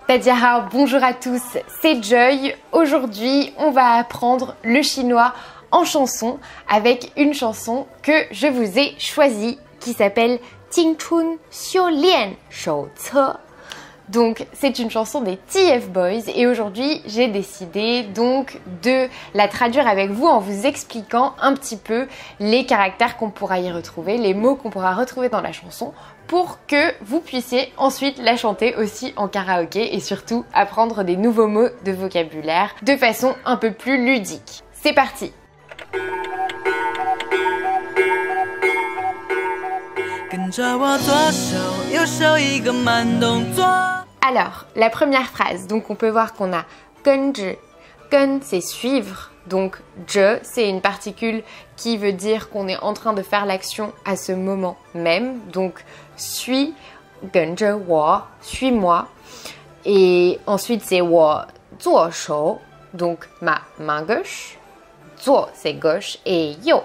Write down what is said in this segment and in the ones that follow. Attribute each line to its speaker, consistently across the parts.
Speaker 1: Tadjahao, bonjour à tous, c'est Joy. Aujourd'hui, on va apprendre le chinois en chanson avec une chanson que je vous ai choisie qui s'appelle Jingchun Xiulian Shouce. Donc c'est une chanson des TF Boys et aujourd'hui j'ai décidé donc de la traduire avec vous en vous expliquant un petit peu les caractères qu'on pourra y retrouver, les mots qu'on pourra retrouver dans la chanson pour que vous puissiez ensuite la chanter aussi en karaoké et surtout apprendre des nouveaux mots de vocabulaire de façon un peu plus ludique. C'est parti! Alors, la première phrase, donc on peut voir qu'on a 跟着, 跟 c'est suivre, donc 着 c'est une particule qui veut dire qu'on est en train de faire l'action à ce moment même, donc suis, 跟着我, suis-moi, et ensuite c'est 我左手, donc ma main gauche, 左 c'est gauche et 右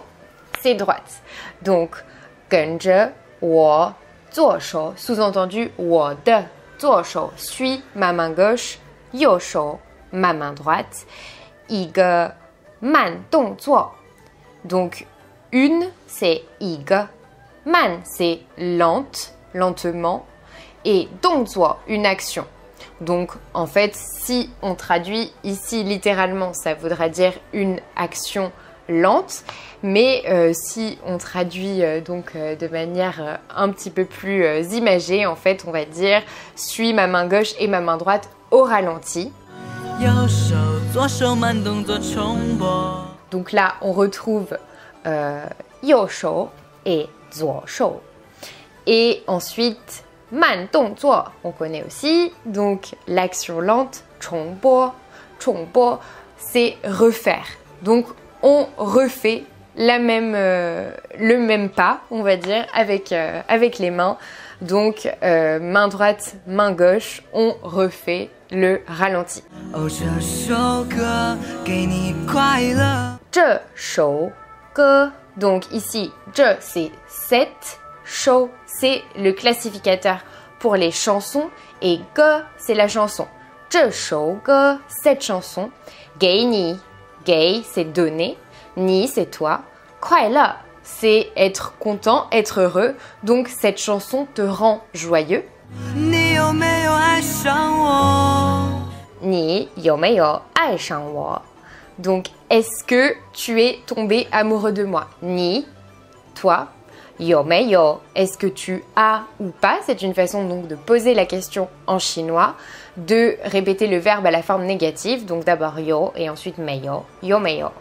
Speaker 1: c'est droite, donc 跟着我左手, sous-entendu 我的左手 suis ma main gauche, 右手 ma main droite, 一个慢动作, donc une c'est 一个, man c'est lente, lentement, et 动作 une action. Donc en fait si on traduit ici littéralement ça voudra dire une action lente, mais si on traduit de manière un petit peu plus imagée, en fait on va dire suis ma main gauche et ma main droite au ralenti. Donc là on retrouve 右手 et 左手. Et ensuite 慢动作 on connaît aussi, donc l'action lente 重播, 重播 c'est refaire. Donc on refait le même pas, on va dire, avec les mains. Donc, main droite, main gauche, on refait le ralenti. 这首歌, donc ici, 这 c'est cette, 首 c'est le classificateur pour les chansons et 歌 c'est la chanson. 这首歌, cette chanson, 给你 给 c'est donner, ni c'est toi, 快乐 c'est être content, être heureux, donc cette chanson te rend joyeux. 你有没有爱上我? 你有没有爱上我? Donc est-ce que tu es tombé amoureux de moi? 你 toi, 有没有 est-ce que tu as ou pas? C'est une façon donc de poser la question en chinois, de répéter le verbe à la forme négative, donc d'abord yo et ensuite 没有, 有没有.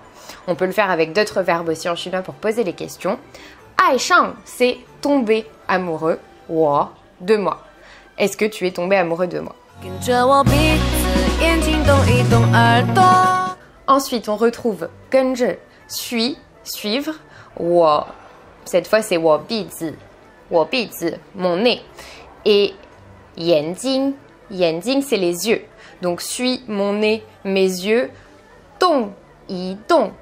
Speaker 1: On peut le faire avec d'autres verbes aussi en chinois pour poser les questions. 爱上 c'est tomber amoureux, 我 de moi. Est-ce que tu es tombé amoureux de moi? Ensuite, on retrouve 跟着 suis, suivre, 我 cette fois c'est 我鼻子 mon nez. Et 眼睛 c'est les yeux. Donc suis mon nez, mes yeux, 动 移动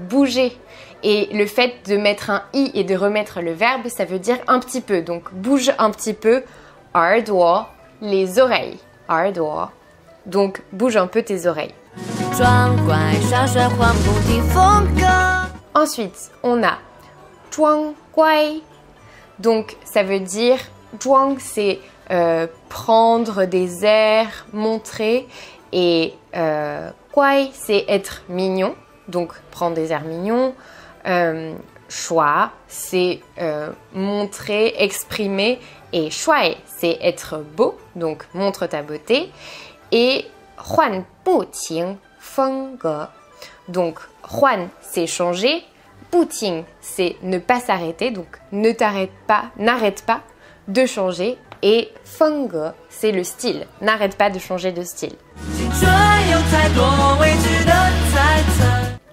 Speaker 1: bouger. Et le fait de mettre un i et de remettre le verbe, ça veut dire un petit peu. Donc bouge un petit peu, 耳朵 les oreilles, 耳朵. Donc bouge un peu tes oreilles. Ensuite, on a 装乖. Donc ça veut dire 装 c'est prendre des airs, montrer, et 乖 c'est être mignon, donc prendre des airs mignons. 说 c'est montrer, exprimer, et 帅 c'est être beau, donc montre ta beauté. Et 换不停风格, donc 换 c'est changer, 不停 c'est ne pas s'arrêter, donc ne t'arrête pas, n'arrête pas de changer, et 风格 c'est le style, n'arrête pas de changer de style.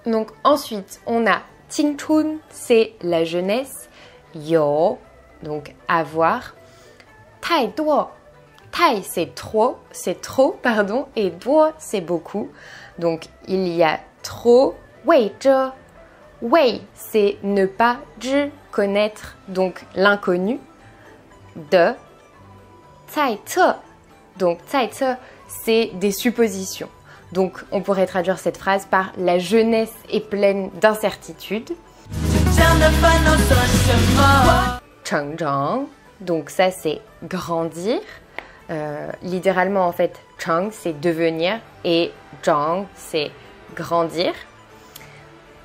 Speaker 1: Donc ensuite on a 青春 c'est la jeunesse, 有 donc avoir, 太多 太 c'est trop, pardon, et 多 c'est beaucoup. Donc il y a trop, 为着 wei c'est ne pas, 知 connaître, donc l'inconnu, de 猜测 Donc, 猜测, c'est des suppositions. Donc, on pourrait traduire cette phrase par la jeunesse est pleine d'incertitudes. 成长, donc ça c'est grandir. Littéralement en fait, 成 c'est devenir et 长 c'est grandir.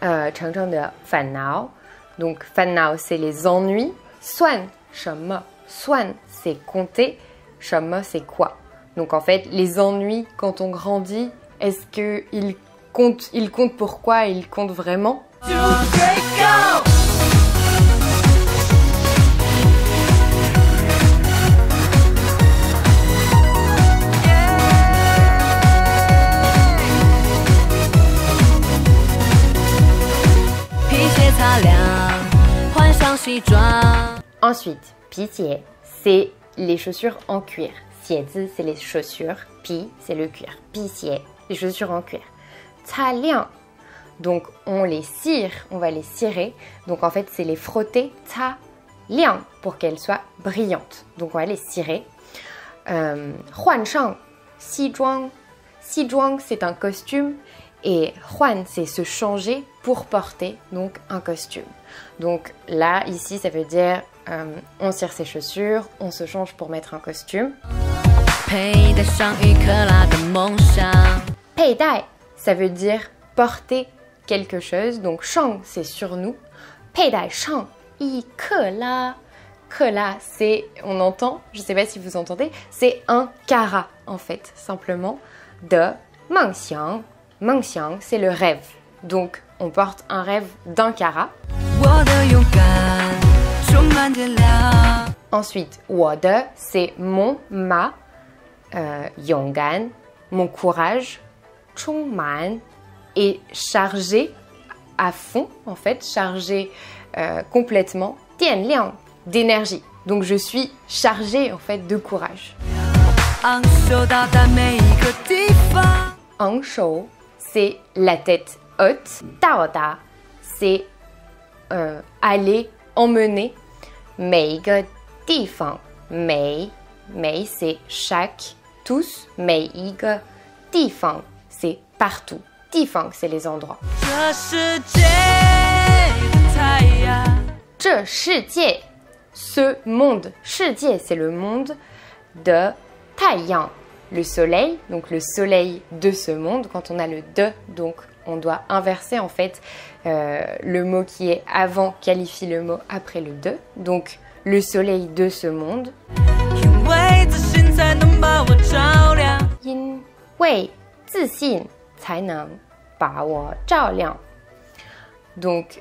Speaker 1: 成长的烦恼, donc 烦恼 c'est les ennuis. 算什么, 算 c'est compter, 什么 c'est quoi. Donc en fait, les ennuis quand on grandit, est-ce qu'ils comptent pourquoi ils comptent vraiment?
Speaker 2: 擦亮，换上西装。
Speaker 1: Ensuite, 皮鞋, c'est les chaussures en cuir. 鞋子, c'est les chaussures. 皮, c'est le cuir. 皮鞋, les chaussures en cuir. 擦亮, donc on les cire, on va les cirer. Donc en fait, c'est les frotter. 擦亮, pour qu'elles soient brillantes. Donc on va les cirer. 换上西装, 西装, c'est un costume. Et 换, c'est se changer pour porter, donc un costume. Donc là, ici, ça veut dire on cire ses chaussures, on se change pour mettre un costume.
Speaker 2: 佩戴上一克拉的梦想。
Speaker 1: 佩戴, ça veut dire porter quelque chose. Donc 上, c'est sur nous. 佩戴上一克拉. 克拉, c'est, on entend, je ne sais pas si vous entendez, c'est un carat en fait, simplement, de 梦想. 梦想, c'est le rêve. Donc, on porte un rêve d'un carat. Ensuite, 我的, c'est mon, ma, 勇敢, mon courage, 充满, et chargé à fond, en fait, chargé complètement, 电量, d'énergie. Donc, je suis chargée, en fait, de courage. 昂首到达每一个地方。昂首 c'est la tête haute. 到达 c'est aller, emmener. 每一个地方 每 c'est chaque, tous. 每一个地方 c'est partout. 地方 c'est les endroits. 这世界的太阳。这世界 ce monde. 世界 c'est le monde de 太阳. Le soleil, donc le soleil de ce monde, quand on a le de, donc on doit inverser en fait le mot qui est avant qualifie le mot après le de, donc le soleil de ce monde. 因为自信才能把我照亮. Donc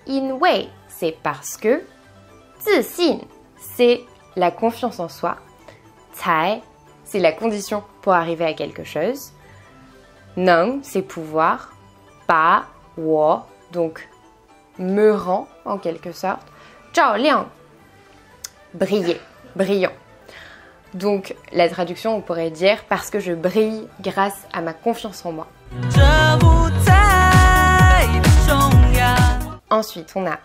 Speaker 1: 因为 c'est parce que, 自信 c'est la confiance en soi, 才 c'est la condition pour arriver à quelque chose. 能 c'est pouvoir. 把我 donc me rend en quelque sorte. 照亮 briller, brillant. Donc la traduction on pourrait dire parce que je brille grâce à ma confiance en moi. Ensuite on a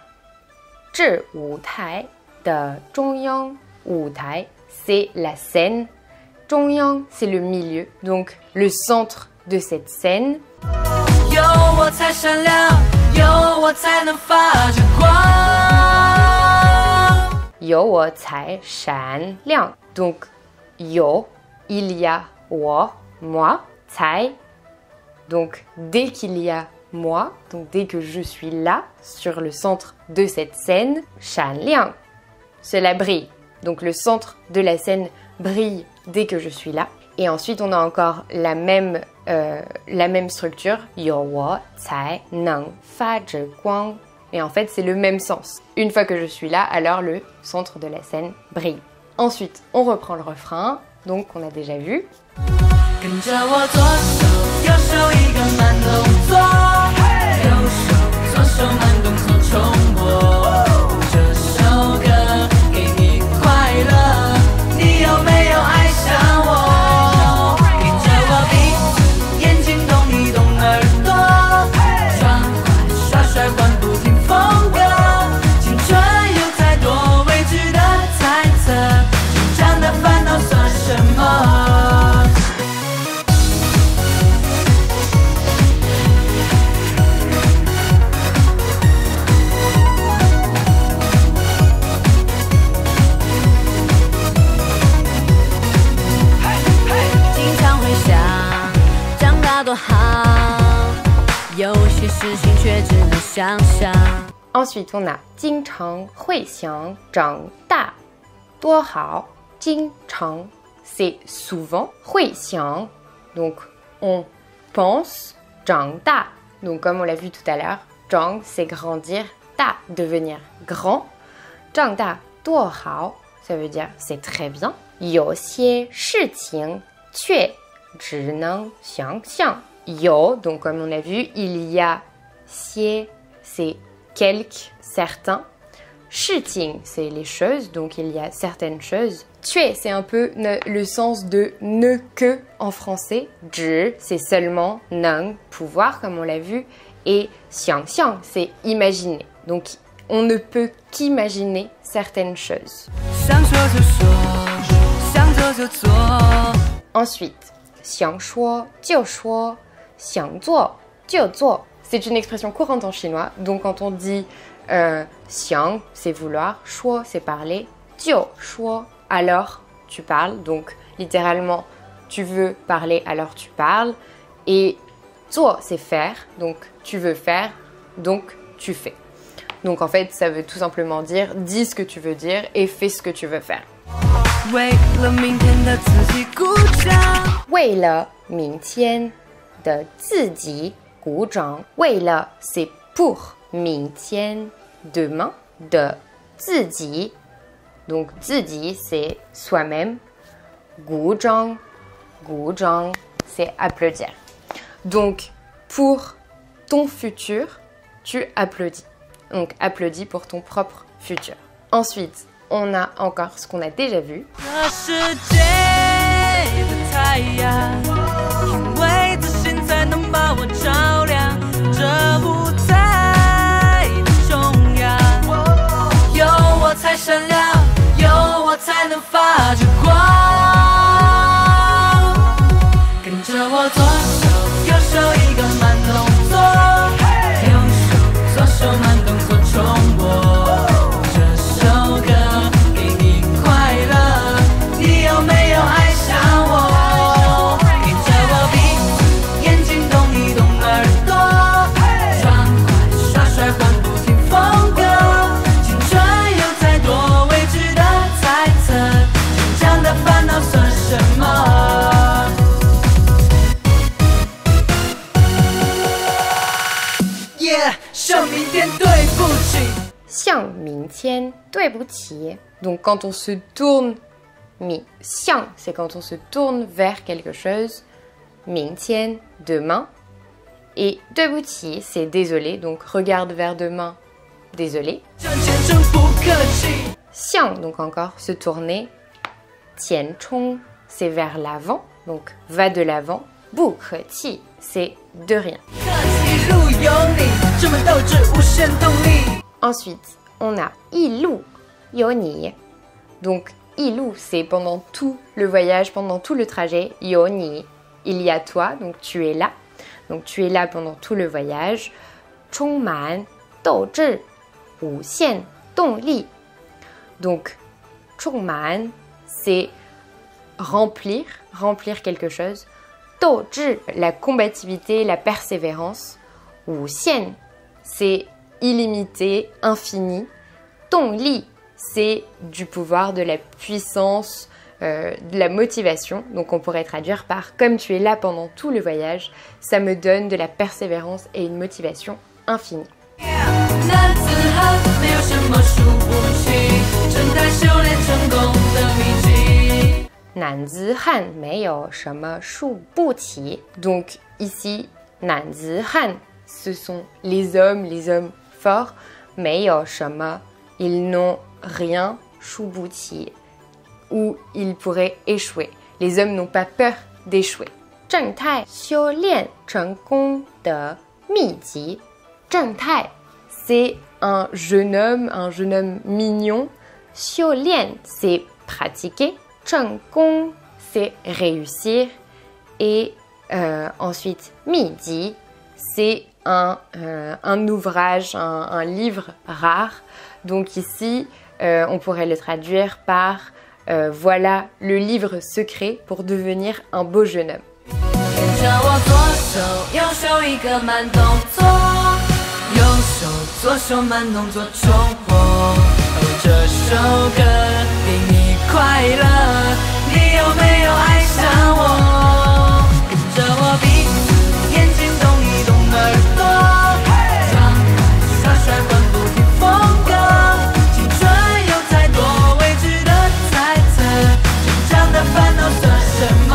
Speaker 1: 这舞台的中央舞台 c'est la scène. 中央 c'est le milieu, donc le centre de cette scène. 有我才闪亮，有我才能发着光。有我才闪亮 donc 有 il y a 我 moi 才 donc dès qu'il y a moi, donc dès que je suis là sur le centre de cette scène, 闪亮 cela brille, donc le centre de la scène brille dès que je suis là. Et ensuite on a encore la même structure, 有我才能发着光. Et en fait c'est le même sens. Une fois que je suis là, alors le centre de la scène brille. Ensuite on reprend le refrain, donc on a déjà vu. 跟着我左手右手一个慢动作，右手左手慢动作重播。这首歌给你快乐，你有没有爱上我？跟着我鼻子眼睛动一动耳朵，爽快耍帅换不停风格，青春有太多未知的猜测，成长的烦恼算什
Speaker 2: 却只能想象。
Speaker 1: Ensuite, on a 经常会想长大多好。经常 c'est souvent. 会想 donc on pense. 长大 donc comme on l'a vu tout à l'heure, 长 c'est grandir, 大 devenir grand. 长大多好 ça veut dire c'est très bien. 有些事情却只能想象。有 donc comme on a vu, il y a 些 c'est quelques, certains. 事情 c'est les choses, donc il y a certaines choses. 却 c'est un peu le sens de ne que en français. 只 c'est seulement, 能 pouvoir comme on l'a vu, et 想象 c'est imaginer. Donc on ne peut qu'imaginer certaines choses.
Speaker 2: 想说就说，想做就做。
Speaker 1: Ensuite, 想说就说，想做就做. C'est une expression courante en chinois, donc quand on dit 想 c'est vouloir, 说 c'est parler, 就说 alors tu parles, donc littéralement tu veux parler alors tu parles, et 做 c'est faire, donc tu veux faire, donc tu fais. Donc en fait ça veut tout simplement dire dis ce que tu veux dire et fais ce que tu veux faire.
Speaker 2: 为了明天的自己鼓掌。
Speaker 1: 为了明天的自己鼓掌。为了 c'est pour 明天 demain 的自己 donc 自己 c'est soi-même. 鼓掌 c'est applaudir. Donc pour ton futur tu applaudis. Donc applaudis pour ton propre futur. Ensuite on a encore ce qu'on a déjà vu.
Speaker 2: 这世界的太阳，因为自信才能把我照亮。这舞台的中央，有我才闪亮，有我才能发着光。跟着我左手右手一个慢动作，右手左手慢动作重播。
Speaker 1: 向明天对不起. Donc quand on se tourne, 向 c'est quand on se tourne vers quelque chose, 明天 demain, et 对不起 c'est désolé, donc regarde vers demain, désolé. 向 donc encore se tourner, 前冲 c'est vers l'avant, donc va de l'avant, 不客气 c'est de rien. Ensuite, on a 一路有你. Donc, 一路 c'est pendant tout le voyage, pendant tout le trajet. 有你, il y a toi, donc tu es là. Donc tu es là pendant tout le voyage. 充满斗志, 无限动力. Donc, 充满 c'est remplir quelque chose. 斗志 la combativité, la persévérance. 无限 c'est illimité, infini. 动力 c'est du pouvoir, de la puissance, de la motivation. Donc on pourrait traduire par comme tu es là pendant tout le voyage, ça me donne de la persévérance et une motivation infinie. Donc ici, 男子汉 ce sont les hommes forts, 没有什么 ils n'ont rien, 输不起 ou ils pourraient échouer. Les hommes n'ont pas peur d'échouer. 正太修炼成功的秘籍. 正太 c'est un jeune homme mignon. 修炼 c'est pratiquer. 成功 c'est réussir. Et ensuite, 秘籍 c'est un ouvrage, un livre rare. Donc ici, on pourrait le traduire par voilà le livre secret pour devenir un beau jeune homme.
Speaker 2: 左手慢动作重播，这首歌给你快乐，你有没有爱上我？跟着我彼此眼睛动一动耳朵，让爱甩甩换不停风格，青春有太多未知的猜测，成长的烦恼算什么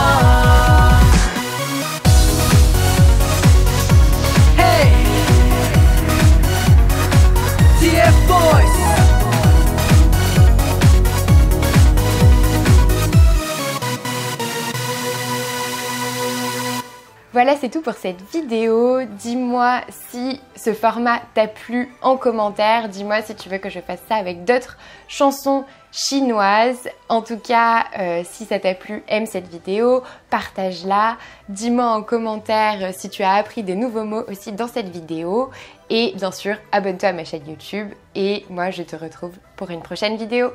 Speaker 2: ？Voilà,
Speaker 1: c'est tout pour cette vidéo. Dis-moi si ce format t'a plu en commentaire. Dis-moi si tu veux que je fasse ça avec d'autres chansons chinoises. En tout cas, si ça t'a plu, aime cette vidéo, partage-la. Dis-moi en commentaire si tu as appris des nouveaux mots aussi dans cette vidéo. Et bien sûr, abonne-toi à ma chaîne YouTube. Et moi, je te retrouve pour une prochaine vidéo.